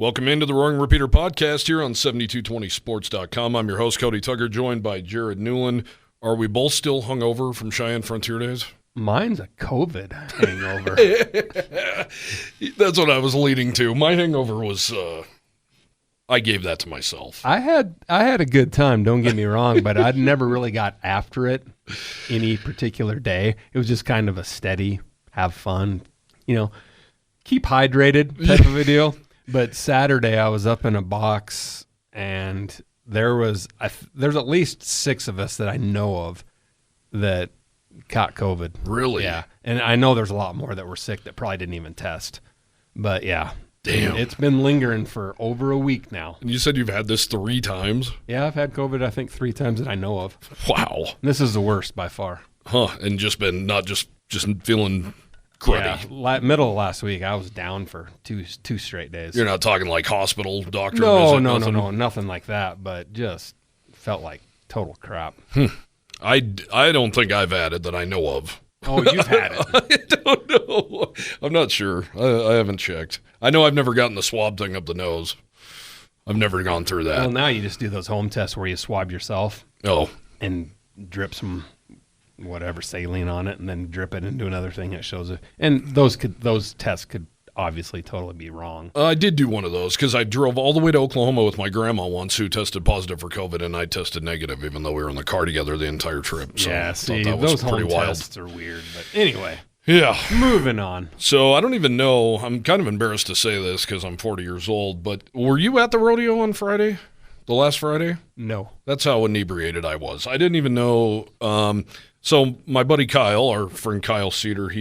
Welcome into the Roaring Repeater podcast here on 7220sports.com. I'm your host, Cody Tucker, joined by Jared Newland. Are we both still hungover from Cheyenne Frontier Days? Mine's a COVID hangover. That's what I was leading to. My hangover was, I gave that to myself. I had a good time, don't get me wrong, but I'd never really got after it any particular day. It was just kind of a steady, have fun, keep hydrated type of a deal. But Saturday I was up in a box and there's at least 6 of us that I know of that caught COVID. Really? Yeah. And I know there's a lot more that were sick that probably didn't even test. But yeah. Damn. It's been lingering for over a week now. And you said you've had this 3 times? Yeah, I've had COVID, I think, 3 times that I know of. Wow. And this is the worst by far. Huh. And just been not just feeling cruddy. Yeah. Middle of last week, I was down for two straight days. You're not talking like hospital doctor No, visit? No, nothing like that, but just felt like total crap. I don't think I've had it that I know of. Oh, you've had it. I don't know. I'm not sure. I haven't checked. I know I've never gotten the swab thing up the nose. I've never gone through that. Well, now you just do those home tests where you swab yourself. Oh. And drip some whatever saline on it and then drip it into another thing that shows it. And those tests could obviously totally be wrong. I did do one of those because I drove all the way to Oklahoma with my grandma once who tested positive for COVID, and I tested negative even though we were in the car together the entire trip. So yeah, see, that was those pretty home wild. tests are weird. But anyway. Yeah. Moving on. So I don't even know. I'm kind of embarrassed to say this because I'm 40 years old, but were you at the rodeo on Friday? The last Friday? No. That's how inebriated I was. I didn't even know. So my buddy Kyle, our friend Kyle Cedar,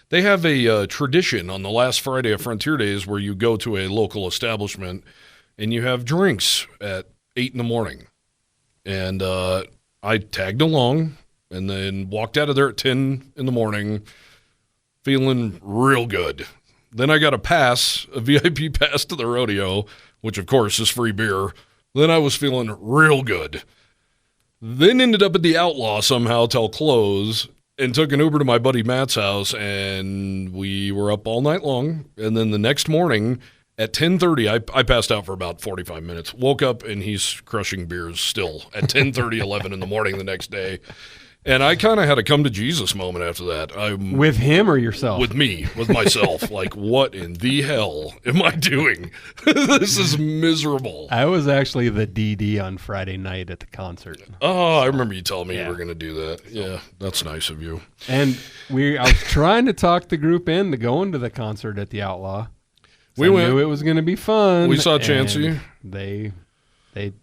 they have a tradition on the last Friday of Frontier Days where you go to a local establishment and you have drinks at 8 in the morning. And I tagged along and then walked out of there at 10 in the morning feeling real good. Then I got a VIP pass to the rodeo, which of course is free beer. Then I was feeling real good. Then ended up at the Outlaw somehow till close and took an Uber to my buddy Matt's house, and we were up all night long. And then the next morning at 10:30, I passed out for about 45 minutes. Woke up, and he's crushing beers still at 10:30, 11 in the morning the next day. And I kind of had a come-to-Jesus moment after that. With him or yourself? With me, with myself. Like, what in the hell am I doing? This is miserable. I was actually the DD on Friday night at the concert. Oh, I remember you telling me you were going to do that. Yeah, that's nice of you. And I was trying to talk the group into going to the concert at the Outlaw. So I knew it was going to be fun. We saw Chancey. They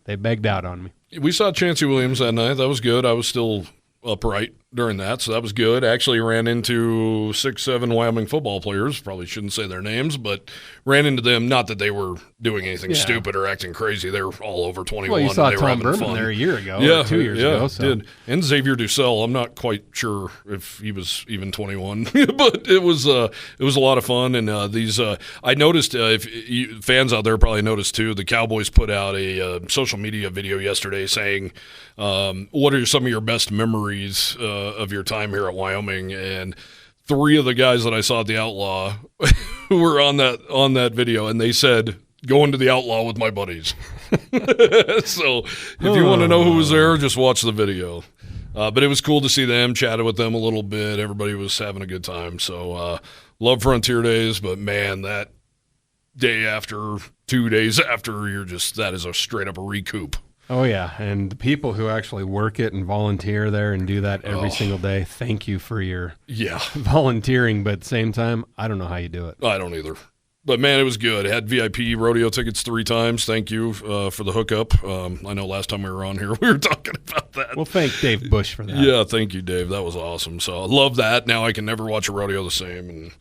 begged out on me. We saw Chancey Williams that night. That was good. I was still upright during that, so that was good. Actually ran into 6-7 Wyoming football players. Probably shouldn't say their names, but ran into them. Not that they were doing anything stupid or acting crazy. They were all over 21. Well, you saw and they Tom were having Berman fun. there a year ago, or 2 years ago. So. Did. And Xavier Dussel. I'm not quite sure if he was even 21, but it was a lot of fun. And I noticed, fans out there probably noticed too, the Cowboys put out a social media video yesterday saying, what are some of your best memories of your time here at Wyoming? And 3 of the guys that I saw at the Outlaw were on that video, and they said, going to the Outlaw with my buddies. So if you want to know who was there, just watch the video. But it was cool to see them, chatted with them a little bit. Everybody was having a good time. So love Frontier Days, but man, that day after, 2 days after, that is a straight up a recoup. Oh, yeah, and the people who actually work it and volunteer there and do that every single day, thank you for your volunteering, but at the same time, I don't know how you do it. I don't either. But, man, it was good. Had VIP rodeo tickets 3 times. Thank you for the hookup. I know last time we were on here, we were talking about that. Well, thank Dave Bush for that. Yeah, thank you, Dave. That was awesome. So I love that. Now I can never watch a rodeo the same, and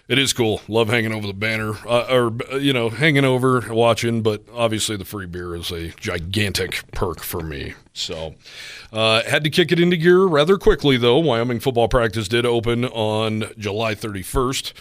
it is cool. Love hanging over the banner, hanging over, watching, but obviously the free beer is a gigantic perk for me. So had to kick it into gear rather quickly, though. Wyoming football practice did open on July 31st.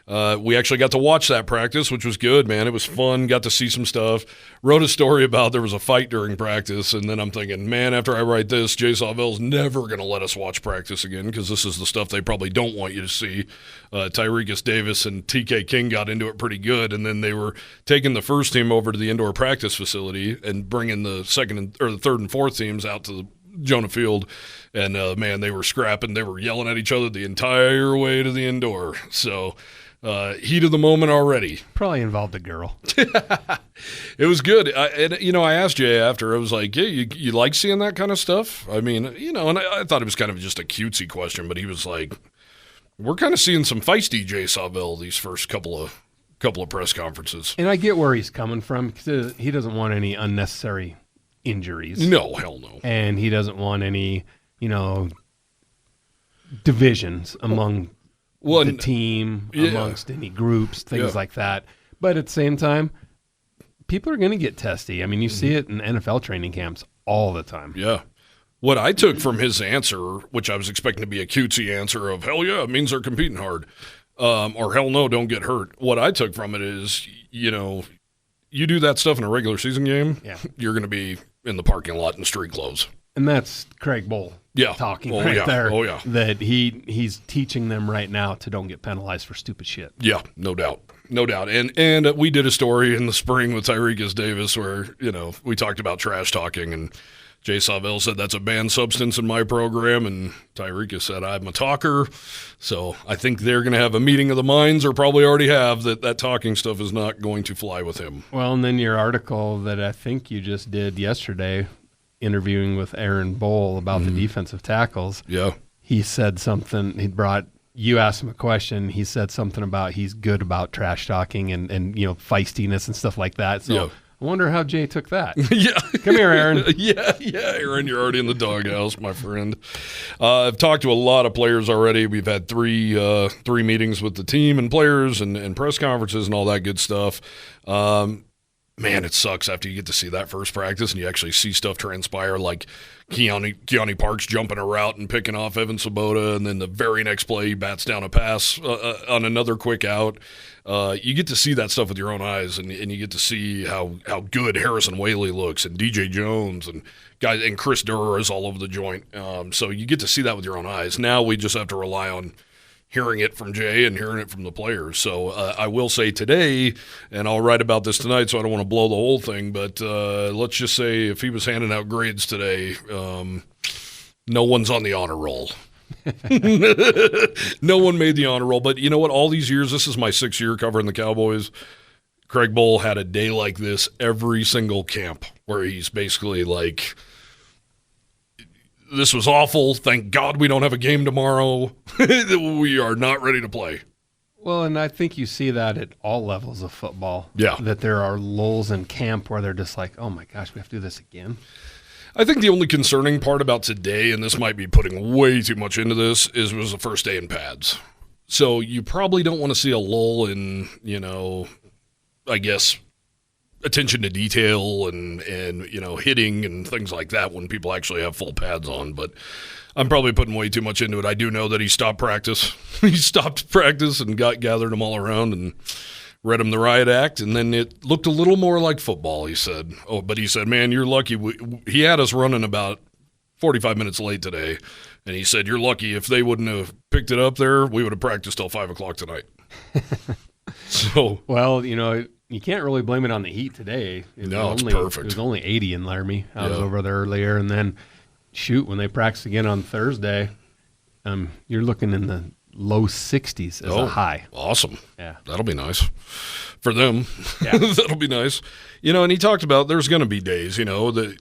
We actually got to watch that practice, which was good, man. It was fun. Got to see some stuff. Wrote a story about there was a fight during practice, and then I'm thinking, man, after I write this, Jay Sawville's never going to let us watch practice again because this is the stuff they probably don't want you to see. Tyreek Davis and TK King got into it pretty good, and then they were taking the first team over to the indoor practice facility and bringing the third and fourth teams out to the Jonah Field, and man, they were scrapping. They were yelling at each other the entire way to the indoor. So heat of the moment already. Probably involved a girl. It was good. I asked Jay after. I was like, yeah, you like seeing that kind of stuff? I mean, and I thought it was kind of just a cutesy question, but he was like, we're kind of seeing some feisty Jay Sawville these first couple of press conferences. And I get where he's coming from because he doesn't want any unnecessary injuries. No, hell no. And he doesn't want any, divisions among the team, amongst any groups, things like that. But at the same time, people are going to get testy. I mean, you see it in NFL training camps all the time. Yeah. What I took from his answer, which I was expecting to be a cutesy answer of, hell yeah, it means they're competing hard, or hell no, don't get hurt. What I took from it is, you do that stuff in a regular season game, you're going to be in the parking lot in street clothes. And that's Craig Bull talking there. Oh, yeah. That he's teaching them right now to don't get penalized for stupid shit. Yeah, no doubt. No doubt. And we did a story in the spring with Tyreek Davis where, we talked about trash talking, and Jay Sawville said that's a banned substance in my program, and Tyreek said I'm a talker. So I think they're going to have a meeting of the minds, or probably already have, that talking stuff is not going to fly with him. Well, and then your article that I think you just did yesterday, interviewing with Aaron Bowl about the defensive tackles. Yeah. He said something, you asked him a question, he said something about he's good about trash talking and feistiness and stuff like that. So I wonder how Jay took that. Yeah. Come here, Aaron. Yeah, Aaron, you're already in the doghouse, my friend. I've talked to a lot of players already. We've had three meetings with the team and players and press conferences and all that good stuff. Man, it sucks after you get to see that first practice and you actually see stuff transpire, like Keone Parks jumping a route and picking off Evan Svoboda, and then the very next play he bats down a pass on another quick out. You get to see that stuff with your own eyes, and you get to see how good Harrison Whaley looks, and DJ Jones and guys, and Chris Durr is all over the joint. So you get to see that with your own eyes. Now we just have to rely on hearing it from Jay and hearing it from the players. So I will say today, and I'll write about this tonight, so I don't want to blow the whole thing, but let's just say if he was handing out grades today, no one's on the honor roll. No one made the honor roll. But you know what? All these years, this is my 6th year covering the Cowboys. Craig Bull had a day like this every single camp where he's basically like, this was awful. Thank God we don't have a game tomorrow. We are not ready to play. Well, and I think you see that at all levels of football. Yeah. That there are lulls in camp where they're just like, oh my gosh, we have to do this again. I think the only concerning part about today, and this might be putting way too much into this, was the first day in pads. So you probably don't want to see a lull in, I guess, attention to detail and hitting and things like that when people actually have full pads on. But I'm probably putting way too much into it. I do know that he stopped practice. He stopped practice and gathered them all around and read him the riot act, and then it looked a little more like football, he said. Oh, but he said, man, you're lucky. He had us running about 45 minutes late today, and he said, you're lucky. If they wouldn't have picked it up there, we would have practiced till 5 o'clock tonight. So, well, you can't really blame it on the heat today. It's perfect. It was only 80 in Laramie. I was over there earlier, and then, when they practice again on Thursday, you're looking in the low 60s as a high. Awesome. Yeah. That'll be nice for them. Yeah. That'll be nice. And he talked about there's going to be days, that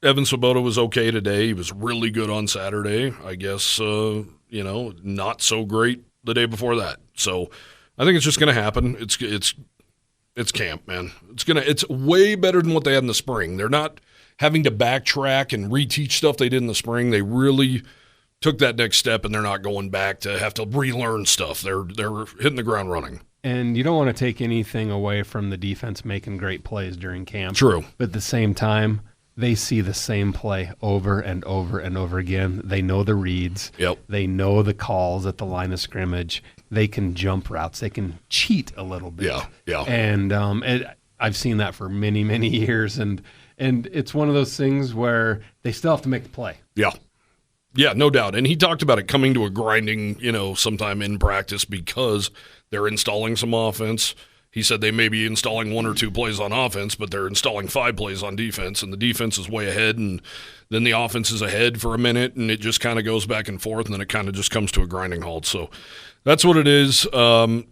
Evan Svoboda was okay today. He was really good on Saturday. I guess, not so great the day before that. So I think it's just going to happen. It's camp, man. It's way better than what they had in the spring. They're not having to backtrack and reteach stuff they did in the spring. They really took that next step, and they're not going back to have to relearn stuff. They're hitting the ground running. And you don't want to take anything away from the defense making great plays during camp. True. But at the same time, they see the same play over and over and over again. They know the reads. Yep. They know the calls at the line of scrimmage. they can jump routes. They can cheat a little bit. Yeah. And I've seen that for many, many years. And it's one of those things where they still have to make the play. Yeah. Yeah, no doubt. And he talked about it coming to a grinding, sometime in practice because they're installing some offense. He said they may be installing 1 or 2 plays on offense, but they're installing 5 plays on defense, and the defense is way ahead, and then the offense is ahead for a minute, and it just kind of goes back and forth, and then it kind of just comes to a grinding halt. So that's what it is. I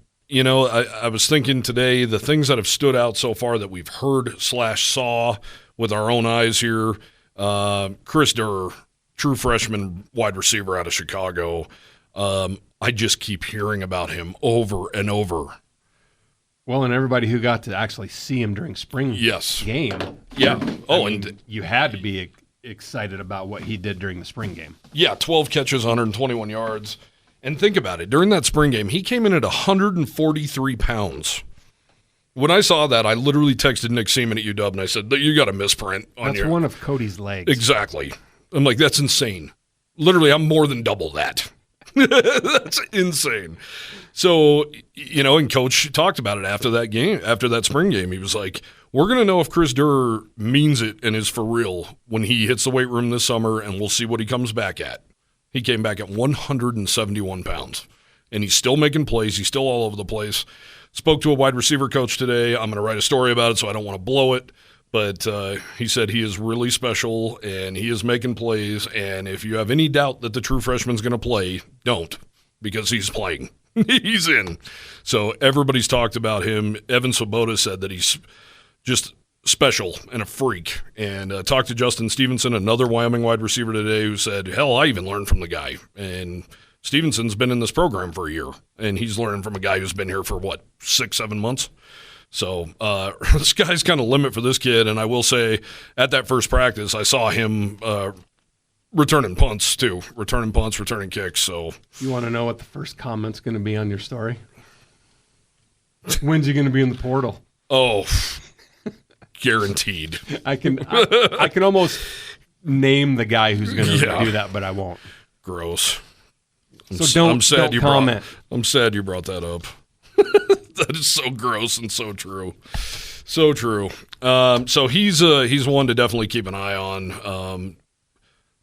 was thinking today, the things that have stood out so far that we've heard/saw with our own eyes here, Chris Durr, true freshman wide receiver out of Chicago. I just keep hearing about him over and over. Well, and everybody who got to actually see him during spring game. Yeah. And you had to be excited about what he did during the spring game. Yeah, 12 catches, 121 yards. And think about it. During that spring game, he came in at 143 pounds. When I saw that, I literally texted Nick Seaman at UW, and I said, you got a misprint on That's one of Cody's legs. Exactly. I'm like, that's insane. Literally, I'm more than double that. That's insane. So, and Coach talked about it after that game, after that spring game. He was like, we're going to know if Chris Durr means it and is for real when he hits the weight room this summer, and we'll see what he comes back at. He came back at 171 pounds, and he's still making plays. He's still all over the place. Spoke to a wide receiver coach today. I'm going to write a story about it, so I don't want to blow it. But he said he is really special, and he is making plays. And if you have any doubt that the true freshman's going to play, don't, because he's playing. He's in. So everybody's talked about him. Evan Swoboda said that he's just special and a freak. And talked to Justin Stevenson, another Wyoming wide receiver today, who said, hell, I even learned from the guy. And Stevenson's been in this program for a year, and he's learning from a guy who's been here for, 6-7 months? So the sky's kind of limit for this kid, and I will say at that first practice, I saw him returning punts too, returning kicks. So you want to know what the first comment's going to be on your story? When's he going to be in the portal? Oh, guaranteed. I can almost name the guy who's going to do that, but I won't. Gross. Don't comment. I'm sad you brought that up. That is so gross and so true. So true. So he's one to definitely keep an eye on.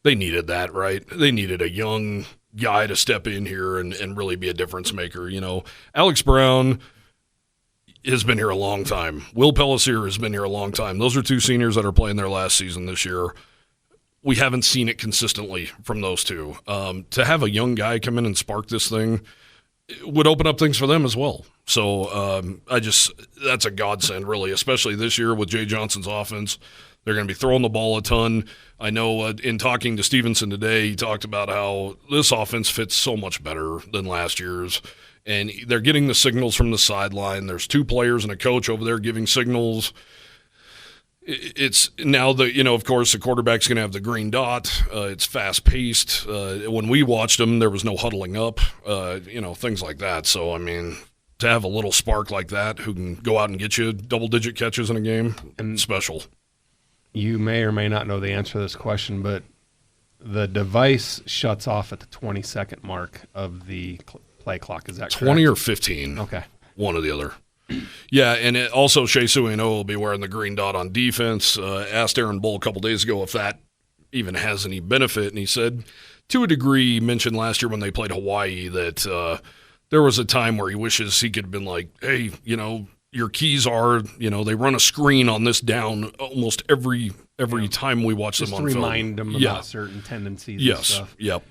They needed that, right? They needed a young guy to step in here and really be a difference maker. Alex Brown has been here a long time. Will Pellissier has been here a long time. Those are 2 seniors that are playing their last season this year. We haven't seen it consistently from those 2. To have a young guy come in and spark this thing would open up things for them as well. So that's a godsend, really, especially this year with Jay Johnson's offense. They're going to be throwing the ball a ton. I know in talking to Stevenson today, he talked about how this offense fits so much better than last year's, and they're getting the signals from the sideline. There's 2 players and a coach over there giving signals. It's now of course, the quarterback's going to have the green dot. It's fast-paced. When we watched them, there was no huddling up, things like that. So, to have a little spark like that who can go out and get you double-digit catches in a game, and special. You may or may not know the answer to this question, but the device shuts off at the 20-second mark of the play clock. Is that correct? 20 or 15. Okay. One or the other. Yeah, and also Shea Suino will be wearing the green dot on defense. Asked Aaron Bull a couple days ago if that even has any benefit, and he said, to a degree, he mentioned last year when they played Hawaii that there was a time where he wishes he could have been like, hey, your keys are, they run a screen on this down almost every time we watch them on film. Just to remind them about certain tendencies and stuff. Yep.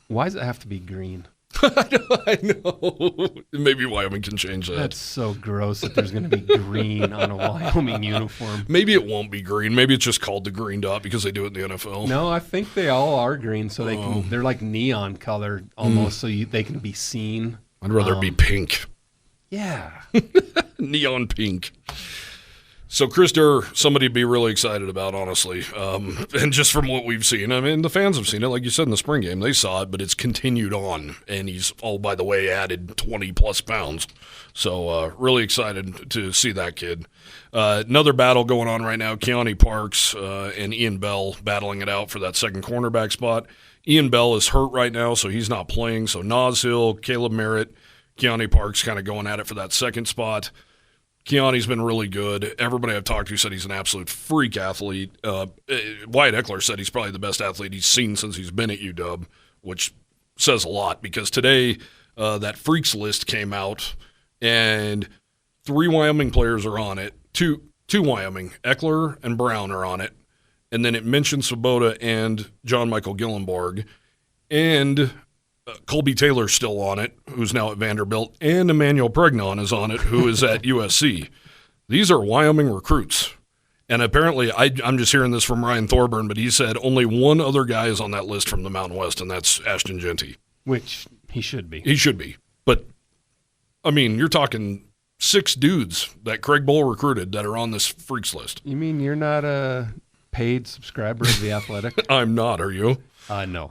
Why does it have to be green? I know. Maybe Wyoming can change that. That's so gross that there's going to be green on a Wyoming uniform. Maybe it won't be green. Maybe it's just called the green dot because they do it in the NFL. No, I think they all are green, so they're like neon color almost, so they can be seen. I'd rather it be pink. Yeah. Neon pink. So Chris Durr, somebody to be really excited about, honestly. And just from what we've seen, the fans have seen it. Like you said in the spring game, they saw it, but it's continued on. And he's, by the way, added 20-plus pounds. So really excited to see that kid. Another battle going on right now, Keone Parks and Ian Bell battling it out for that second cornerback spot. Ian Bell is hurt right now, so he's not playing. So Nas Hill, Caleb Merritt, Keone Parks kind of going at it for that second spot. Keone's been really good. Everybody I've talked to said he's an absolute freak athlete. Wyatt Eckler said he's probably the best athlete he's seen since he's been at UW, which says a lot because today that freaks list came out and 3 Wyoming players are on it. Two Wyoming, Eckler and Brown are on it. And then it mentions Svoboda and John Michael Gillenborg. And Colby Taylor's still on it, who's now at Vanderbilt. And Emmanuel Pregnon is on it, who is at USC. These are Wyoming recruits. And apparently, I'm just hearing this from Ryan Thorburn, but he said only one other guy is on that list from the Mountain West, and that's Ashton Genty. Which he should be. He should be. But, I mean, you're talking 6 dudes that Craig Bull recruited that are on this freaks list. You mean you're not a paid subscriber of The Athletic? I'm not, are you? No.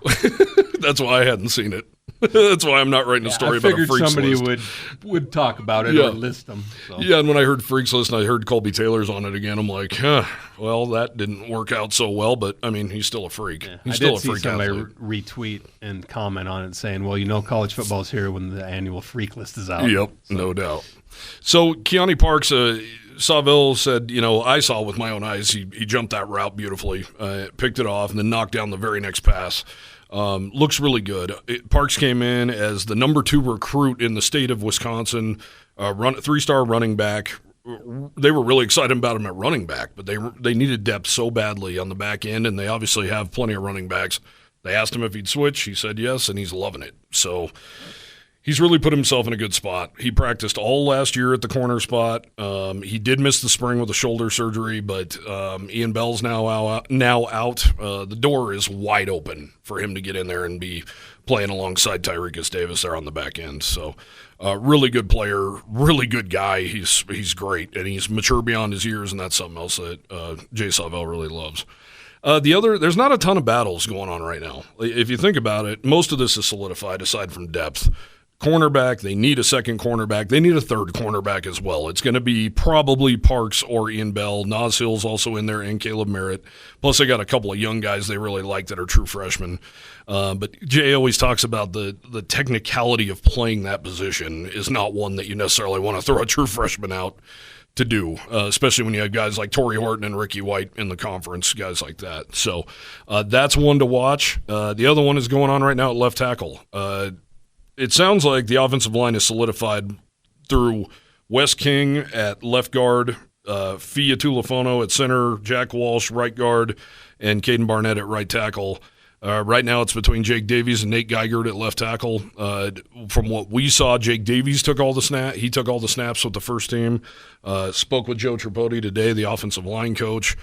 That's why I hadn't seen it. That's why I'm not writing a story about a freaks list. I figured somebody would talk about it or list them. So. Yeah, and when I heard freaks list and I heard Colby Taylor's on it again, I'm like, well, that didn't work out so well, but, I mean, he's still a freak. Yeah. He's still a freak freak athlete. I did see somebody retweet and comment on it saying, well, college football's here when the annual freak list is out. Yep, so. No doubt. So Keone Parks, Saville said, I saw with my own eyes, he jumped that route beautifully, picked it off, and then knocked down the very next pass. Looks really good. Parks came in as the number 2 recruit in the state of Wisconsin, 3-star running back. They were really excited about him at running back, but they needed depth so badly on the back end, and they obviously have plenty of running backs. They asked him if he'd switch. He said yes, and he's loving it. So he's really put himself in a good spot. He practiced all last year at the corner spot. He did miss the spring with a shoulder surgery, but Ian Bell's now out. The door is wide open for him to get in there and be playing alongside Tyrekus Davis there on the back end. So really good player, really good guy. He's great, and he's mature beyond his years, and that's something else that Jay Saville really loves. There's not a ton of battles going on right now. If you think about it, most of this is solidified aside from depth. Cornerback, they need a second cornerback. They need a third cornerback as well. It's going to be probably Parks or Ian Bell. Nas Hill's also in there, and Caleb Merritt. Plus, they got a couple of young guys they really like that are true freshmen. But Jay always talks about the technicality of playing that position is not one that you necessarily want to throw a true freshman out to do, especially when you have guys like Torrey Horton and Ricky White in the conference, guys like that. So that's one to watch. The other one is going on right now at left tackle. It sounds like the offensive line is solidified through Wes King at left guard, Fia Tulifono at center, Jack Walsh right guard, and Caden Barnett at right tackle. Right now it's between Jake Davies and Nate Geigert at left tackle. From what we saw, Jake Davies took all the snaps with the first team. Spoke with Joe Tripodi today, the offensive line coach.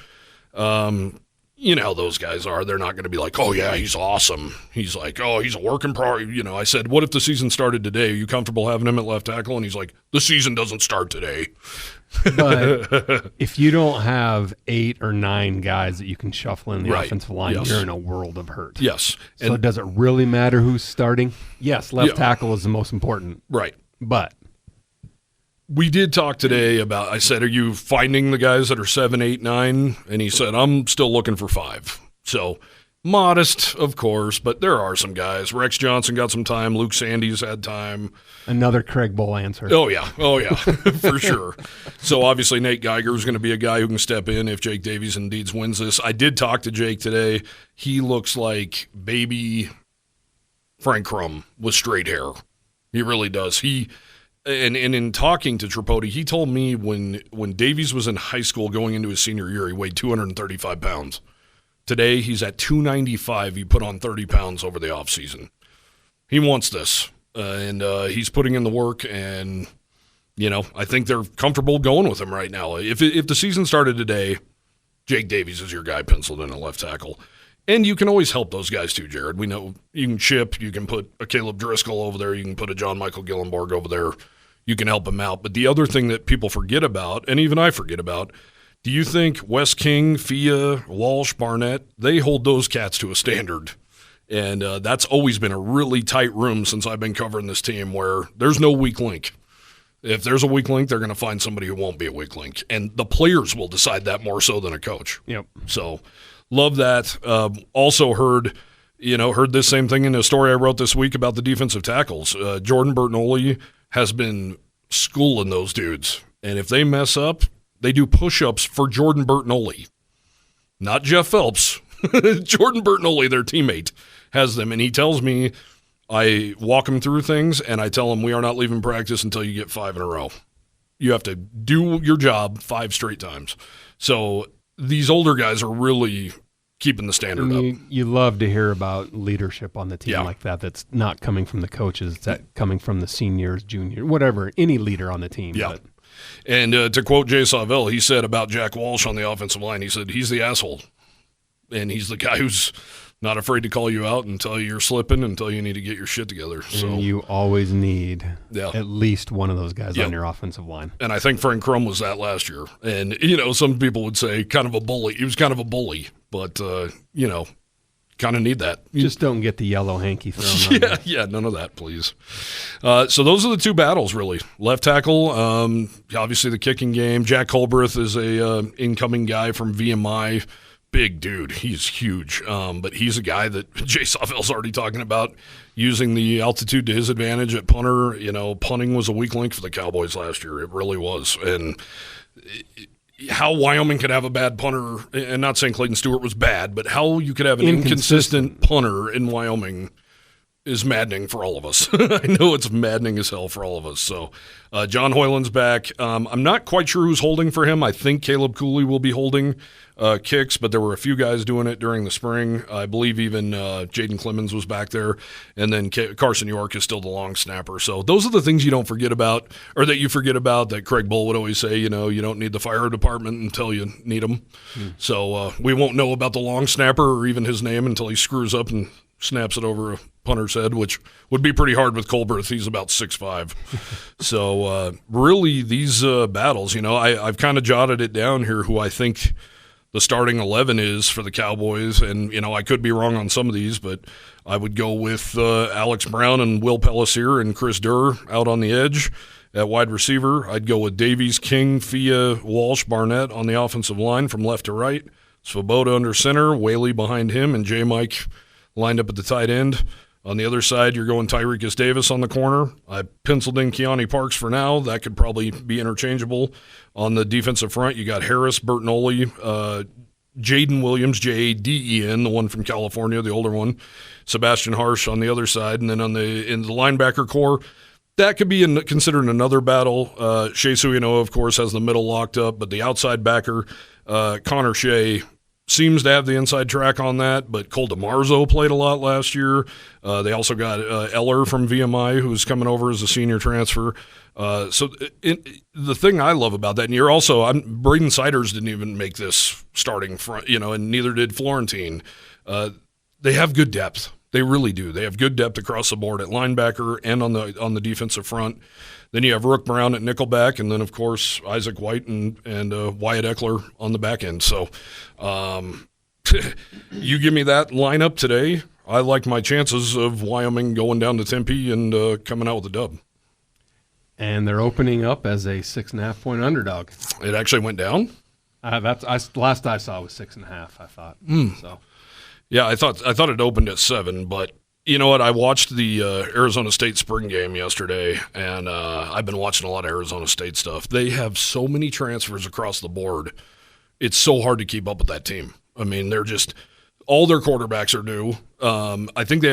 You know how those guys are. They're not going to be like, oh, yeah, he's awesome. He's like, oh, he's a work in progress. I said, what if the season started today? Are you comfortable having him at left tackle? And he's like, the season doesn't start today. But if you don't have 8 or 9 guys that you can shuffle in the offensive line, you're in a world of hurt. Yes. So does it really matter who's starting? Yes, left tackle is the most important. Right. But we did talk today about, I said, are you finding the guys that are 7, 8, 9? And he said, I'm still looking for 5. So modest, of course, but there are some guys. Rex Johnson got some time. Luke Sandy's had time. Another Craig Bull answer. Oh, yeah, for sure. So obviously Nate Geiger is going to be a guy who can step in if Jake Davies indeed wins this. I did talk to Jake today. He looks like baby Frank Crum with straight hair. He really does. And in talking to Tripodi, he told me when Davies was in high school going into his senior year, he weighed 235 pounds. Today, he's at 295. He put on 30 pounds over the offseason. He wants this, and he's putting in the work, and, I think they're comfortable going with him right now. If the season started today, Jake Davies is your guy penciled in at left tackle. And you can always help those guys too, Jared. We know you can chip, you can put a Caleb Driscoll over there, you can put a John Michael Gillenborg over there. You can help him out. But the other thing that people forget about, and even I forget about, do you think Wes King, Fia, Walsh, Barnett, they hold those cats to a standard? And that's always been a really tight room since I've been covering this team where there's no weak link. If there's a weak link, they're going to find somebody who won't be a weak link. And the players will decide that more so than a coach. Yep. So love that. Also heard this same thing in a story I wrote this week about the defensive tackles. Jordan Bertnoli has been schooling those dudes. And if they mess up, they do push-ups for Jordan Bertinoli. Not Jeff Phelps. Jordan Bertinoli, their teammate, has them. And he tells me, I walk him through things, and I tell him we are not leaving practice until you get 5 in a row. You have to do your job 5 straight times. So these older guys are really keeping the standard up. You love to hear about leadership on the team like that. That's not coming from the coaches. That's coming from the seniors, juniors, whatever, any leader on the team. Yeah. And to quote Jay Savell, he said about Jack Walsh on the offensive line, he said, he's the asshole. And he's the guy who's not afraid to call you out and tell you you're slipping and tell you need to get your shit together. So and you always need at least one of those guys on your offensive line. And I think Frank Crum was that last year. And, some people would say kind of a bully. He was kind of a bully, but, kind of need that. Just don't get the yellow hanky thrown on you. Yeah, none of that, please. So those are the 2 battles, really. Left tackle, obviously the kicking game. Jack Colbreth is a incoming guy from VMI. Big dude. He's huge. But he's a guy that Jay Savell's already talking about using the altitude to his advantage at punter. Punting was a weak link for the Cowboys last year. It really was. And how Wyoming could have a bad punter, and not saying Clayton Stewart was bad, but how you could have an inconsistent punter in Wyoming is maddening for all of us. I know it's maddening as hell for all of us. So John Hoyland's back. I'm not quite sure who's holding for him. I think Caleb Cooley will be holding kicks, but there were a few guys doing it during the spring. I believe even Jaden Clemens was back there, and then Carson York is still the long snapper. So those are the things you don't forget about, or that you forget about, that Craig Bull would always say, you don't need the fire department until you need them. So we won't know about the long snapper or even his name until he screws up and snaps it over a punter's head, which would be pretty hard with Colbreth. He's about 6'5". So really these battles, I've kind of jotted it down here who I think the starting 11 is for the Cowboys. And, I could be wrong on some of these, but I would go with Alex Brown and Will Pellissier and Chris Durr out on the edge at wide receiver. I'd go with Davies, King, Fia, Walsh, Barnett on the offensive line from left to right. Svoboda under center, Whaley behind him, and J-Mike lined up at the tight end. On the other side, you're going Tyrekus Davis on the corner. I penciled in Keone Parks for now. That could probably be interchangeable. On the defensive front, you got Harris, Bertinoli, Jaden Williams, Jaden, the one from California, the older one, Sebastian Harsh on the other side. And then in the linebacker core, that could be considered another battle. Shea Suinoa, of course, has the middle locked up, but the outside backer, Connor Shea, seems to have the inside track on that, but Cole DeMarzo played a lot last year. They also got Eller from VMI, who's coming over as a senior transfer. The thing I love about that, and Braden Siders didn't even make this starting front, and neither did Florentine. They have good depth. They really do. They have good depth across the board at linebacker and on the defensive front. Then you have Rook Brown at nickelback, and then, of course, Isaac White and Wyatt Eckler on the back end. So you give me that lineup today, I like my chances of Wyoming going down to Tempe and coming out with a dub. And they're opening up as a 6.5-point underdog. It actually went down? Last I saw was 6.5, I thought. So. Yeah, I thought it opened at 7, but you know what? I watched the Arizona State spring game yesterday, and I've been watching a lot of Arizona State stuff. They have so many transfers across the board. It's so hard to keep up with that team. I mean, they're just all their quarterbacks are new. I think they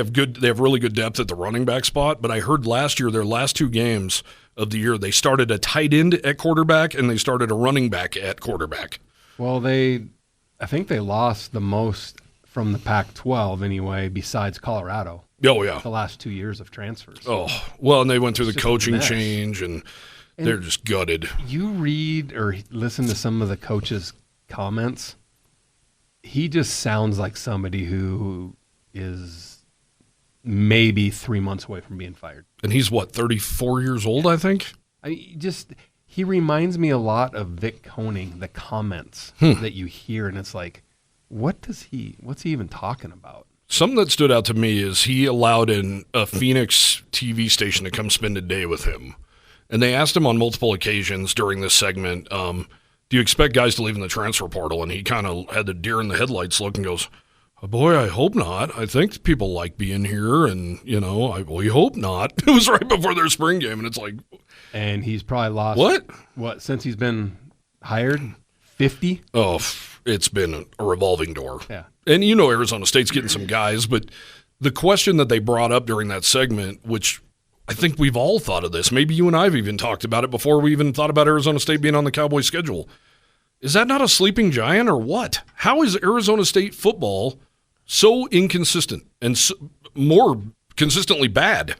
have really good depth at the running back spot. But I heard last year, their last 2 games of the year, they started a tight end at quarterback and they started a running back at quarterback. Well, I think they lost the most from the Pac-12 anyway, besides Colorado. Oh, yeah. The last 2 years of transfers. Oh, well, and they went through the coaching change, and they're just gutted. You read or listen to some of the coaches' comments, he just sounds like somebody who is maybe 3 months away from being fired. And he's, 34 years old, I think? He reminds me a lot of Vic Koenig, the comments that you hear, and it's like, what's he even talking about? Something that stood out to me is he allowed a Phoenix TV station to come spend a day with him. And they asked him on multiple occasions during this segment, do you expect guys to leave in the transfer portal? And he kind of had the deer in the headlights look and goes, Boy, I hope not. I think people like being here, and, we hope not. It was right before their spring game, and it's like. And he's probably lost. What, since he's been hired? 50? Oh, it's been a revolving door. Yeah. And Arizona State's getting some guys, but the question that they brought up during that segment, which I think we've all thought of this, maybe you and I have even talked about it before we even thought about Arizona State being on the Cowboy schedule. Is that not a sleeping giant or what? How is Arizona State football so inconsistent and more consistently bad?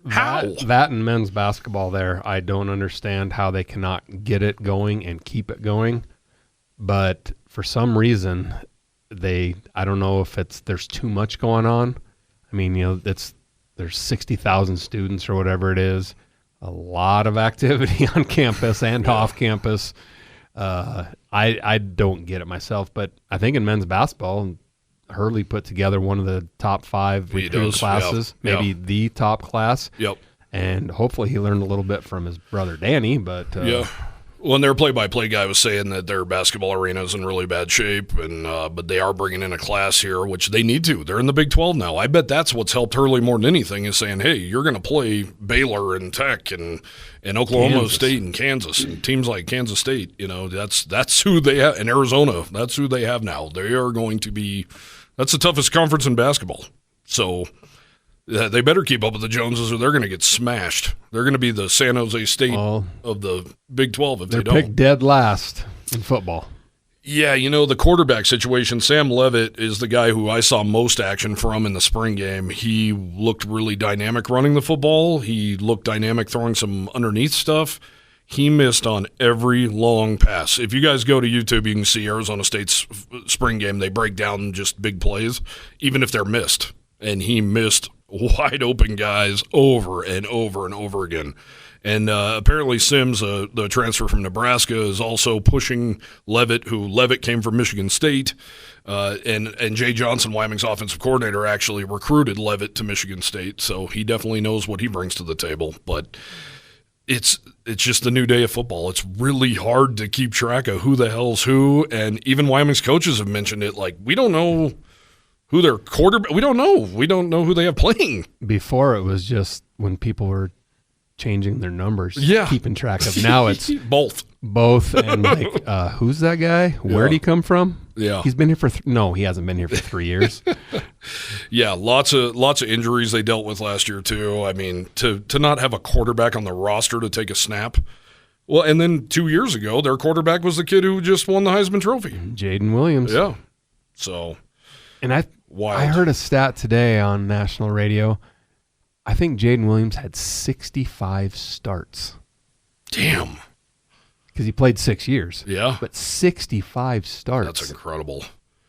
How? That and men's basketball there, I don't understand how they cannot get it going and keep it going. But for some reason, I don't know if there's too much going on. I mean, there's 60,000 students or whatever it is, a lot of activity on campus and off campus. I don't get it myself, but I think in men's basketball, Hurley put together one of the top 5 recruiting classes, maybe the top class. Yep. And hopefully he learned a little bit from his brother Danny, but yeah. Well, and their play-by-play guy was saying that their basketball arena is in really bad shape, and but they are bringing in a class here, which they need to. They're in the Big 12 now. I bet that's what's helped Hurley more than anything is saying, hey, you're going to play Baylor and Tech and Oklahoma State and Kansas and teams like Kansas State. That's who they have. And Arizona, that's who they have now. They are going to be – that's the toughest conference in basketball. So – they better keep up with the Joneses or they're going to get smashed. They're going to be the San Jose State of the Big 12 if they don't. They're picked dead last in football. Yeah, the quarterback situation, Sam Leavitt is the guy who I saw most action from in the spring game. He looked really dynamic running the football. He looked dynamic throwing some underneath stuff. He missed on every long pass. If you guys go to YouTube, you can see Arizona State's spring game. They break down just big plays, even if they're missed. And he missed wide open guys over and over and over again. And apparently Sims, the transfer from Nebraska, is also pushing Leavitt, who Leavitt came from Michigan State. And Jay Johnson, Wyoming's offensive coordinator, actually recruited Leavitt to Michigan State. So he definitely knows what he brings to the table. But it's just the new day of football. It's really hard to keep track of who the hell's who. And even Wyoming's coaches have mentioned it. Like, we don't know who their quarterback – we don't know. We don't know who they have playing. Before it was just when people were changing their numbers, keeping track of. Now it's both. And like, who's that guy? Where'd he come from? Yeah. He's been here for no, he hasn't been here for 3 years. Yeah, lots of injuries they dealt with last year too. I mean, to not have a quarterback on the roster to take a snap. Well, and then 2 years ago, their quarterback was the kid who just won the Heisman Trophy. Jaden Williams. Yeah. So, and I heard a stat today on national radio. I think Jaden Williams had 65 starts. Damn. Because he played 6 years. Yeah. But 65 starts. That's incredible.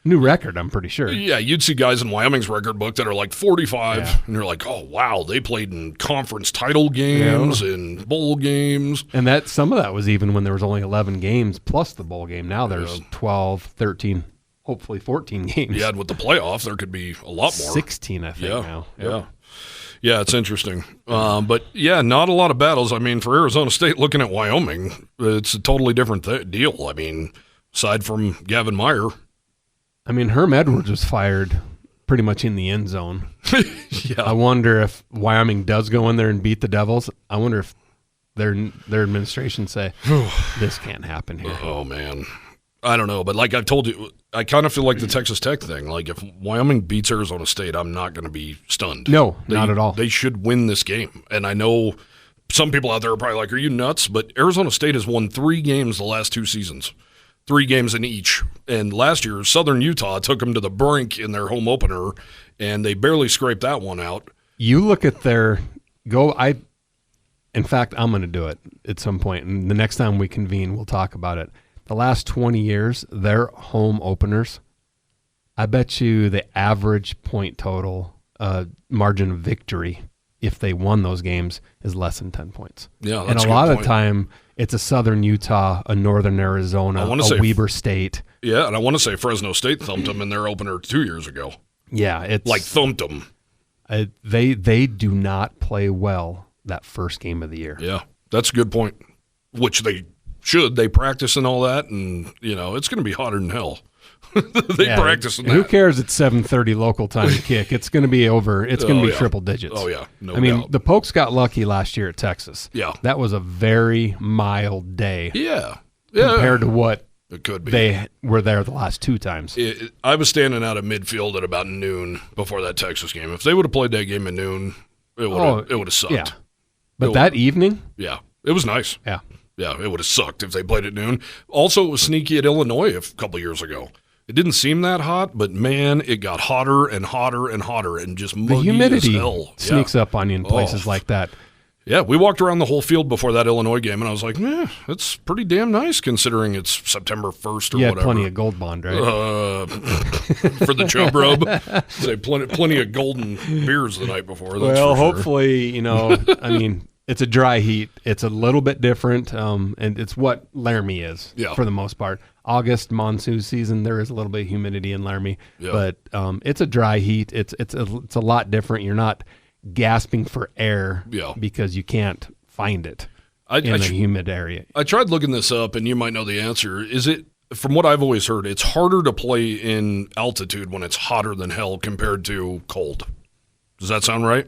New record, I'm pretty sure. Yeah, you'd see guys in Wyoming's record book that are like 45, and you're like, oh, wow, they played in conference title games and bowl games. And that some of that was even when there was only 11 games plus the bowl game. Now there's 12, 13, hopefully 14 games. Yeah, and with the playoffs, there could be a lot more. 16, I think, now. Yep. Yeah, it's interesting. But, yeah, not a lot of battles. I mean, for Arizona State, looking at Wyoming, it's a totally different deal. I mean, aside from Gavin Meyer. I mean, Herm Edwards was fired pretty much in the end zone. Yeah. I wonder if Wyoming does go in there and beat the Devils. I wonder if their administration say, this can't happen here. Oh, man. I don't know, but like I've told you, I kind of feel like the Texas Tech thing. Like if Wyoming beats Arizona State, I'm not going to be stunned. No, not at all. They should win this game. And I know some people out there are probably like, are you nuts? But Arizona State has won 3 games the last 2 seasons, 3 games in each. And last year, Southern Utah took them to the brink in their home opener, and they barely scraped that one out. You look at their in fact, I'm going to do it at some point. And the next time we convene, we'll talk about it. The last 20 years, their home openers, I bet you the average point total margin of victory, if they won those games, is less than 10 points. Yeah, that's and a lot of the time, it's a Southern Utah, a Northern Arizona, a Weber State. Yeah, and I want to say Fresno State thumped them in their opener 2 years ago. Yeah, it's like thumped them. They do not play well that first game of the year. Yeah, that's a good point. Which they should. They practice and all that, and it's going to be hotter than hell. They practice in that. Who cares? It's 7:30 local time kick. It's going to be over. It's going to be triple digits. Oh yeah, no I mean, doubt. the Pokes got lucky last year at Texas. Yeah, that was a very mild day. Yeah, compared to what it could be. They were there the last two times. I was standing out at midfield at about noon before that Texas game. If they would have played that game at noon, it would have sucked. Yeah, but that evening, yeah, it was nice. Yeah. Yeah, it would have sucked if they played at noon. Also, it was sneaky at Illinois a couple years ago. It didn't seem that hot, but man, it got hotter and hotter and hotter and just muggy the humidity as hell. sneaks up on you in places like that. Yeah, we walked around the whole field before that Illinois game, and I was like, it's pretty damn nice considering it's September 1st or you whatever. Had plenty of Gold Bond, right? For the chub rub. Say plenty of golden beers the night before. That's for hopefully, I mean, it's a dry heat. It's a little bit different, and it's what Laramie is for the most part. August monsoon season, there is a little bit of humidity in Laramie, but it's a dry heat. It's a lot different. You're not gasping for air because you can't find it in a humid area. I tried looking this up, and you might know the answer. Is it, from what I've always heard, it's harder to play in altitude when it's hotter than hell compared to cold. Does that sound right?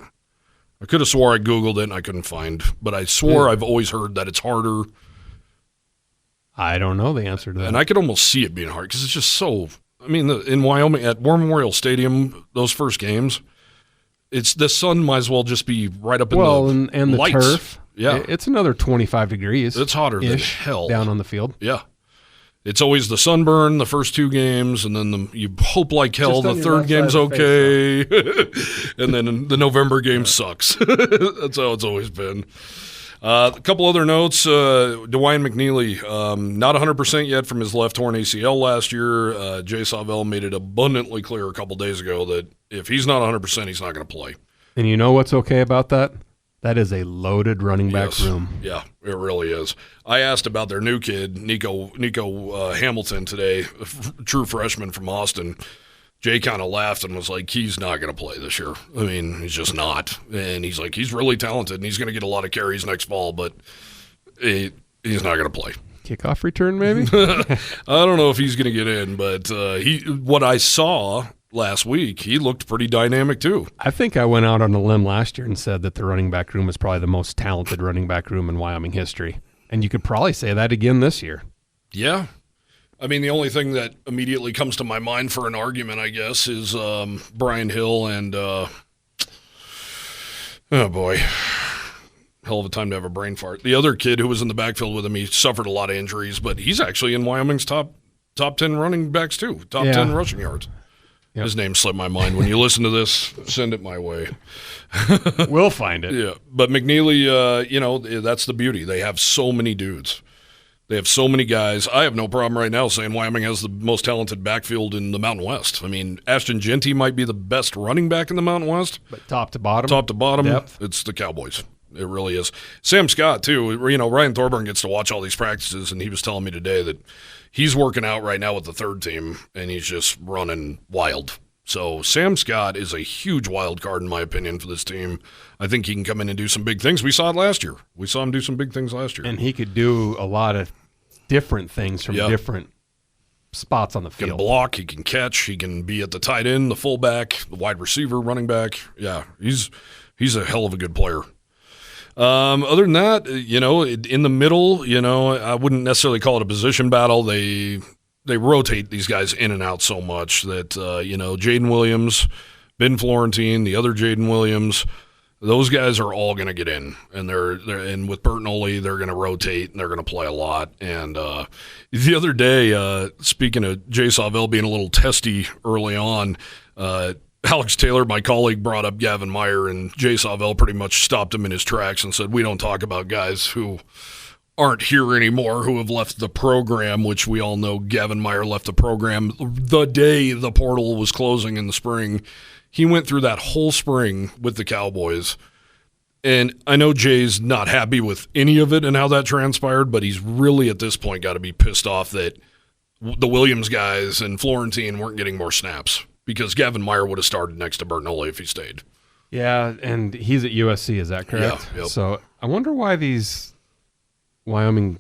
I could have swore I Googled it and I couldn't find, but I swore I've always heard that it's harder. I don't know the answer to that. And I could almost see it being hard because it's just so, I mean, in Wyoming, at War Memorial Stadium, those first games, it's the sun might as well just be right up in the and the lights. Turf. Yeah. It's another 25 degrees. It's hotter than hell. Down on the field. Yeah. It's always the sunburn the first two games, and then you hope like hell the third game's okay, and then the November game sucks. That's how it's always been. A couple other notes. DeWine McNeely, not 100% yet from his left torn ACL last year. Jay Savell made it abundantly clear a couple days ago that if he's not 100%, he's not going to play. And you know what's okay about that? That is a loaded running back room. Yeah, it really is. I asked about their new kid, Nico Hamilton, today, a true freshman from Austin. Jay kind of laughed and was like, he's not going to play this year. I mean, he's just not. And he's like, he's really talented, and he's going to get a lot of carries next fall, but he's not going to play. Kickoff return, maybe? I don't know if he's going to get in, but what I saw last week, he looked pretty dynamic too. I think I went out on a limb last year and said that the running back room is probably the most talented running back room in Wyoming history. And you could probably say that again this year. Yeah. I mean, the only thing that immediately comes to my mind for an argument, I guess, is Brian Hill and, oh boy, hell of a time to have a brain fart. The other kid who was in the backfield with him, he suffered a lot of injuries, but he's actually in Wyoming's top 10 running backs too, top 10 rushing yards. Yep. His name slipped my mind. When you listen to this, send it my way. We'll find it. Yeah, but McNeely, that's the beauty. They have so many dudes. They have so many guys. I have no problem right now saying Wyoming has the most talented backfield in the Mountain West. I mean, Ashton Genty might be the best running back in the Mountain West. But top to bottom, depth. It's the Cowboys. It really is. Sam Scott, too. Ryan Thorburn gets to watch all these practices, and he was telling me today that he's working out right now with the third team, and he's just running wild. So Sam Scott is a huge wild card, in my opinion, for this team. I think he can come in and do some big things. We saw it last year. We saw him do some big things last year. And he could do a lot of different things from different spots on the field. He can block, he can catch, he can be at the tight end, the fullback, the wide receiver, running back. Yeah, he's a hell of a good player. Other than that, in the middle, I wouldn't necessarily call it a position battle. They rotate these guys in and out so much that, Jaden Williams, Ben Florentine, the other Jaden Williams, those guys are all going to get in. And and with Burton Ole, they're going to rotate and they're going to play a lot. And the other day, speaking of Jay Savell being a little testy early on, Alex Taylor, my colleague, brought up Gavin Meyer, and Jay Savell pretty much stopped him in his tracks and said, we don't talk about guys who aren't here anymore, who have left the program, which we all know Gavin Meyer left the program the day the portal was closing in the spring. He went through that whole spring with the Cowboys, and I know Jay's not happy with any of it and how that transpired, but he's really at this point got to be pissed off that the Williams guys and Florentine weren't getting more snaps because Gavin Meyer would have started next to Burton Ole if he stayed. Yeah, and he's at USC, is that correct? Yeah. Yep. So I wonder why these Wyoming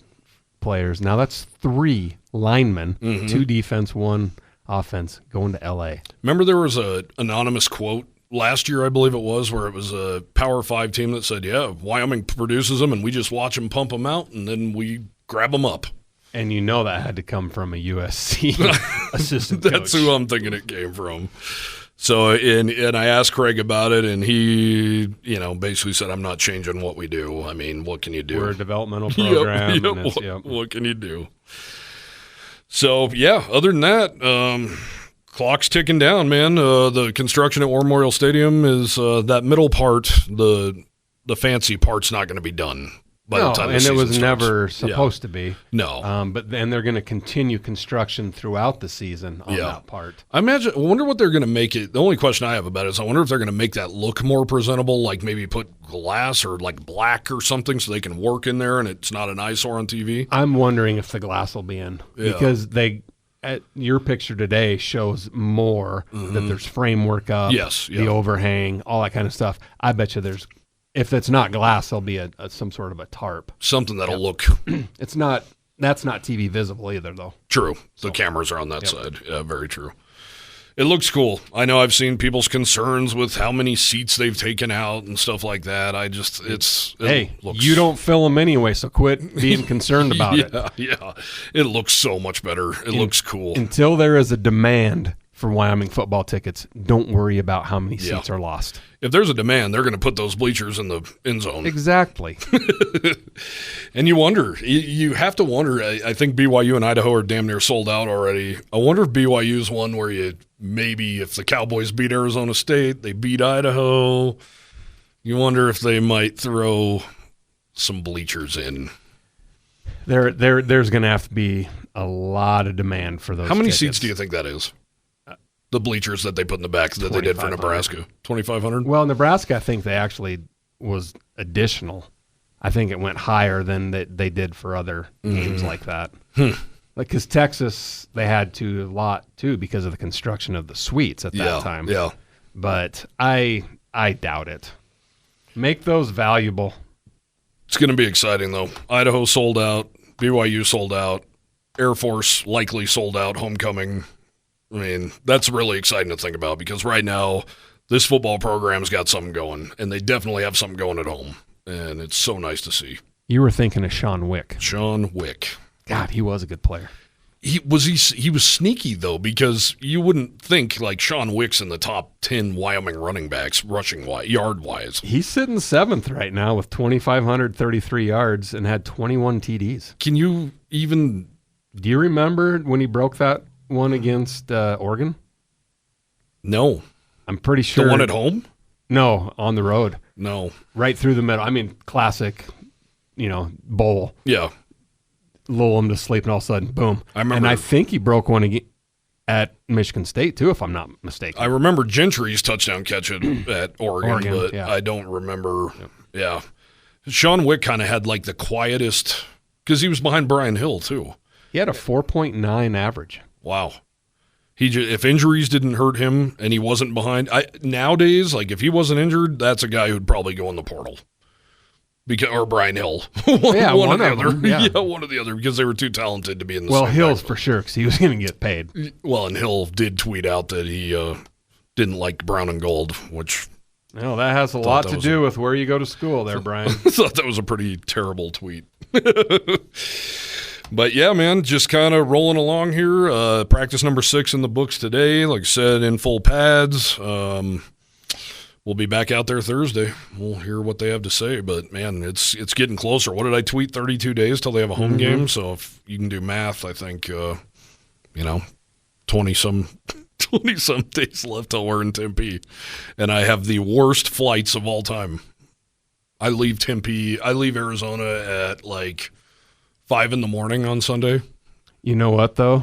players, now that's 3 linemen, 2 defense, 1 offense going to L.A. Remember there was a anonymous quote last year, I believe it was, where it was a Power 5 team that said, yeah, Wyoming produces them, and we just watch them pump them out, and then we grab them up. And you know that had to come from a USC assistant coach. That's who I'm thinking it came from. So, and I asked Craig about it, and he, basically said, I'm not changing what we do. I mean, what can you do? We're a developmental program. What can you do? So, yeah, other than that, clock's ticking down, man. The construction at War Memorial Stadium is that middle part, the fancy part's not going to be done by the time the season and it was starts. Never supposed to be. No. But then they're going to continue construction throughout the season on that part. I wonder what they're going to make it. The only question I have about it is I wonder if they're going to make that look more presentable, like maybe put glass or like black or something so they can work in there and it's not an eyesore on TV. I'm wondering if the glass will be in because your picture today shows more that there's framework up, the overhang, all that kind of stuff. I bet you if it's not glass, there'll be some sort of a tarp. Something that'll look. That's not TV visible either, though. True. The cameras are on that side. Yeah, very true. It looks cool. I know I've seen people's concerns with how many seats they've taken out and stuff like that. You don't fill them anyway, so quit being concerned about it. Yeah. It looks so much better. It looks cool. Until there is a demand for Wyoming football tickets, don't worry about how many seats are lost. If there's a demand, they're going to put those bleachers in the end zone. Exactly. And you have to wonder, I think BYU and Idaho are damn near sold out already. I wonder if BYU's one where if the Cowboys beat Arizona State, they beat Idaho, you wonder if they might throw some bleachers in. There's going to have to be a lot of demand for those How many tickets. seats do you think that is? The bleachers that they put in the back that they did for Nebraska. 2,500? Well, Nebraska, I think they actually was additional. I think it went higher than they did for other games like that. Because Texas, they had to a lot, too, because of the construction of the suites at that time. Yeah. But I doubt it. Make those valuable. It's going to be exciting, though. Idaho sold out. BYU sold out. Air Force likely sold out. Homecoming. I mean, that's really exciting to think about because right now this football program's got something going, and they definitely have something going at home, and it's so nice to see. You were thinking of Sean Wick. Sean Wick. God, he was a good player. He was sneaky, though, because you wouldn't think, like, Sean Wick's in the top 10 Wyoming running backs, rushing yard-wise. He's sitting 7th right now with 2,533 yards and had 21 TDs. Can you even... Do you remember when he broke that one against Oregon? No. I'm pretty sure. The one at home? No, on the road. No. Right through the middle. I mean, classic, bowl. Yeah. Lull him to sleep, and all of a sudden, boom. I remember. And I think he broke one at Michigan State, too, if I'm not mistaken. I remember Gentry's touchdown catch at Oregon, but I don't remember. Yep. Yeah. Sean Wick kind of had, like, the quietest, because he was behind Brian Hill, too. He had a 4.9 average. Wow. If injuries didn't hurt him and he wasn't behind, nowadays, like if he wasn't injured, that's a guy who'd probably go in the portal. Or Brian Hill. one or the other. Yeah, one or the other, because they were too talented to be in the same Hill's for sure, because he was going to get paid. Well, and Hill did tweet out that he didn't like brown and gold, which... Well, that has a lot to do with where you go to school there, Brian. I thought that was a pretty terrible tweet. But yeah, man, just kind of rolling along here. Practice number 6 in the books today. Like I said, in full pads. We'll be back out there Thursday. We'll hear what they have to say. But man, it's getting closer. What did I tweet? 32 days till they have a home game. So if you can do math, I think 20 some days left till we're in Tempe, and I have the worst flights of all time. I leave Arizona at like 5 a.m. on Sunday. You know what, though?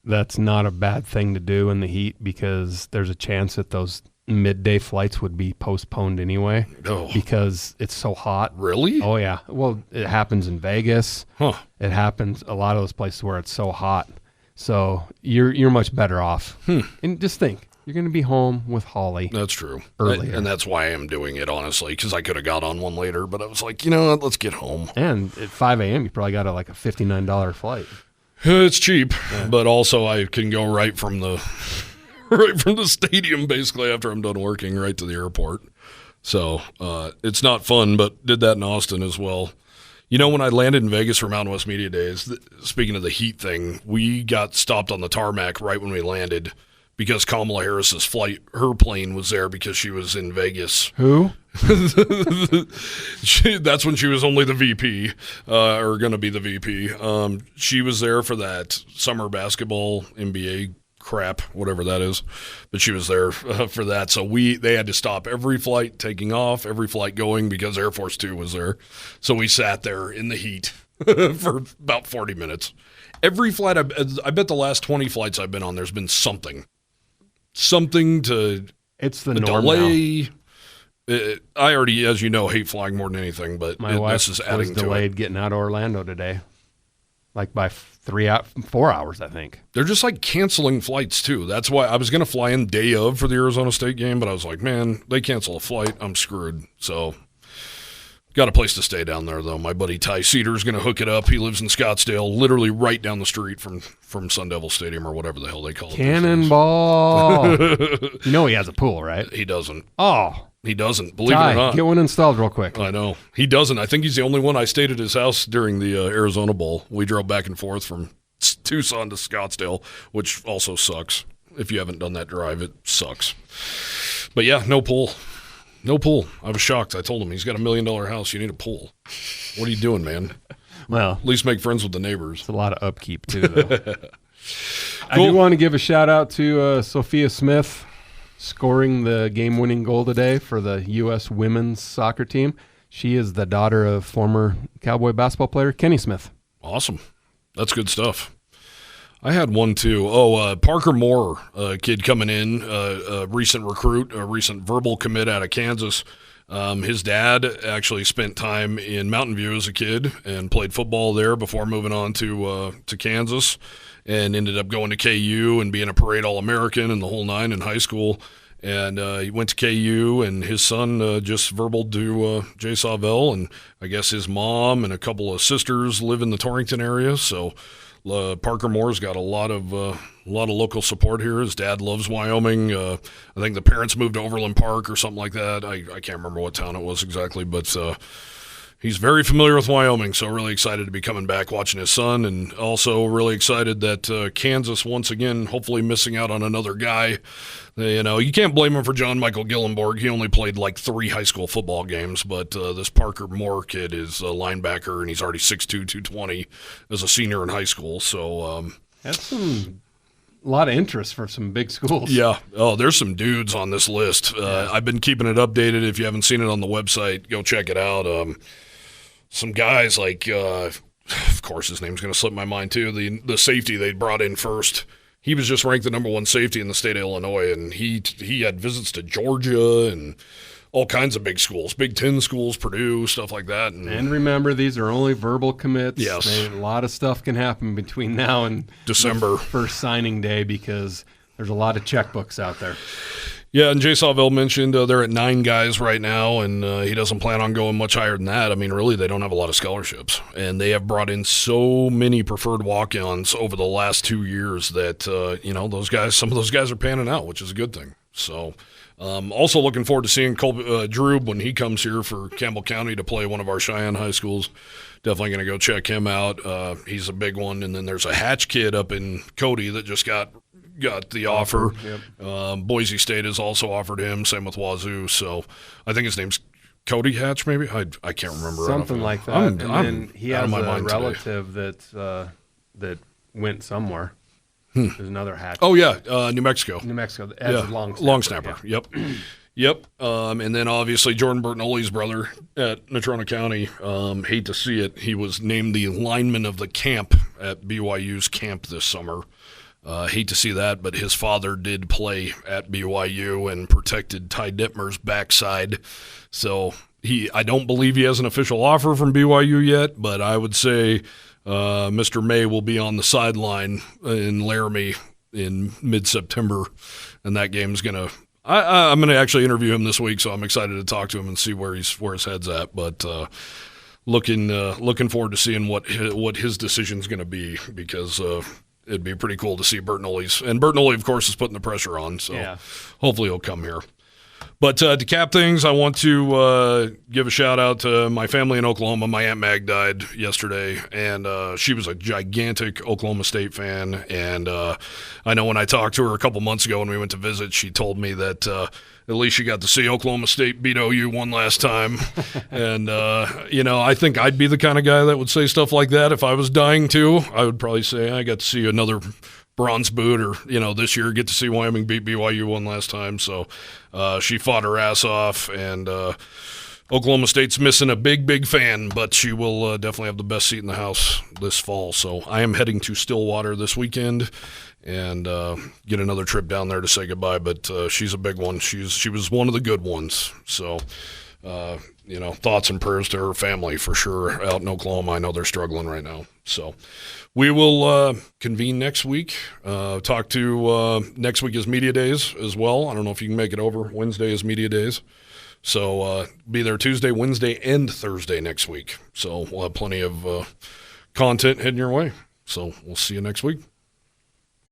That's not a bad thing to do in the heat because there's a chance that those midday flights would be postponed anyway because it's so hot. Really? Oh, yeah. Well, it happens in Vegas. Huh. It happens a lot of those places where it's so hot. So you're much better off. And just think, you're going to be home with Holly. That's true. Earlier. And that's why I am doing it, honestly, because I could have got on one later, but I was like, you know what, let's get home. And at 5 a.m., you probably got like a $59 flight. It's cheap, but also I can go right from the stadium basically after I'm done working right to the airport. So it's not fun, but did that in Austin as well. You know, when I landed in Vegas for Mountain West Media Days, speaking of the heat thing, we got stopped on the tarmac right when we landed because Kamala Harris's her plane was there because she was in Vegas. Who? That's when she was only the VP, or going to be the VP. She was there for that summer basketball NBA crap, whatever that is. But she was there for that. So they had to stop every flight taking off, every flight going because Air Force Two was there. So we sat there in the heat for about 40 minutes. Every flight, I bet the last 20 flights I've been on, there's been something to it's the norm delay. I already, as you know, hate flying more than anything, but my wife this is adding was to delayed it. getting out of Orlando today, like by 4 hours, I think. They're just like canceling flights too. That's why I was going to fly in day of for the Arizona State game, but I was like, man, they cancel a flight, I'm screwed. So got a place to stay down there though. My buddy Ty Cedar is going to hook it up. He lives in Scottsdale, literally right down the street from Sun Devil Stadium or whatever the hell they call it. Cannonball. You know he has a pool, right? He doesn't. Oh. He doesn't, believe it or not. Get one installed real quick. I know. He doesn't. I think he's the only one. I stayed at his house during the Arizona Bowl. We drove back and forth from Tucson to Scottsdale, which also sucks. If you haven't done that drive, it sucks. But yeah, no pool. No pool. I was shocked. I told him, he's got $1 million house. You need a pool. What are you doing, man? Well, At least make friends with the neighbors. it's a lot of upkeep, too, though. Cool. I do want to give a shout-out to Sophia Smith, scoring the game-winning goal today for the U.S. women's soccer team. She is the daughter of former Cowboy basketball player Kenny Smith. Awesome. That's good stuff. I had one, too. Parker Moore, a kid coming in, a recent recruit, a recent verbal commit out of Kansas. His dad actually spent time in Mountain View as a kid and played football there before moving on to Kansas, and ended up going to KU and being a parade All-American and the whole nine in high school. And he went to KU, and his son just verbaled to Jay Savell, and I guess his mom and a couple of sisters live in the Torrington area. So Parker Moore's got a lot of local support here. His dad loves Wyoming. I think the parents moved to Overland Park or something like that. I can't remember what town it was exactly, but he's very familiar with Wyoming, so really excited to be coming back, watching his son, and also really excited that Kansas, once again, hopefully missing out on another guy. You can't blame him for John Michael Gillenborg. He only played like 3 high school football games, but this Parker Moore kid is a linebacker, and he's already 6'2", 220 as a senior in high school. So That's a lot of interest for some big schools. Yeah. Oh, there's some dudes on this list. I've been keeping it updated. If you haven't seen it on the website, go check it out. Some guys like, of course, his name's going to slip my mind too, the safety they brought in first. He was just ranked the number 1 safety in the state of Illinois, and he had visits to Georgia and all kinds of big schools, Big Ten schools, Purdue, stuff like that. And remember, these are only verbal commits. Yes. A lot of stuff can happen between now and December. the first signing day because there's a lot of checkbooks out there. Yeah, and Jay Savell mentioned they're at 9 guys right now, and he doesn't plan on going much higher than that. I mean, really, they don't have a lot of scholarships, and they have brought in so many preferred walk-ons over the last 2 years that some of those guys are panning out, which is a good thing. So, also looking forward to seeing Drew when he comes here for Campbell County to play one of our Cheyenne high schools. Definitely going to go check him out. He's a big one, and then there's a Hatch kid up in Cody that just got the offer. Yep. Boise State has also offered him, same with Wazoo. So I think his name's Cody Hatch, maybe? I can't remember. Something like that. And then he has a relative that went somewhere. There's another Hatch. Oh, yeah, New Mexico. New Mexico. As a long snapper. Yeah. Yep. And then obviously Jordan Bertinoli's brother at Natrona County. Hate to see it. He was named the lineman of the camp at BYU's camp this summer. Hate to see that, but his father did play at BYU and protected Ty Dittmer's backside. So I don't believe he has an official offer from BYU yet, but I would say Mr. May will be on the sideline in Laramie in mid-September, and that game's going to I'm going to actually interview him this week, so I'm excited to talk to him and see where his head's at. But looking forward to seeing what his decision's going to be, because it'd be pretty cool to see Bertinoli's. And Bertinoli, of course, is putting the pressure on, so hopefully he'll come here. But to cap things, I want to give a shout-out to my family in Oklahoma. My Aunt Mag died yesterday, and she was a gigantic Oklahoma State fan. And I know when I talked to her a couple months ago when we went to visit, she told me that at least she got to see Oklahoma State beat OU one last time. And, I think I'd be the kind of guy that would say stuff like that if I was dying too. I would probably say I got to see another bronze boot, or this year get to see Wyoming beat BYU one last time. So she fought her ass off, and Oklahoma State's missing a big fan, but she will definitely have the best seat in the house this fall. So I am heading to Stillwater this weekend and get another trip down there to say goodbye. But she's a big one. She was one of the good ones. So thoughts and prayers to her family for sure out in Oklahoma. I know they're struggling right now. So we will convene next week. Talk to next week is Media Days as well. I don't know if you can make it over. Wednesday is Media Days. So be there Tuesday, Wednesday, and Thursday next week. So we'll have plenty of content heading your way. So we'll see you next week.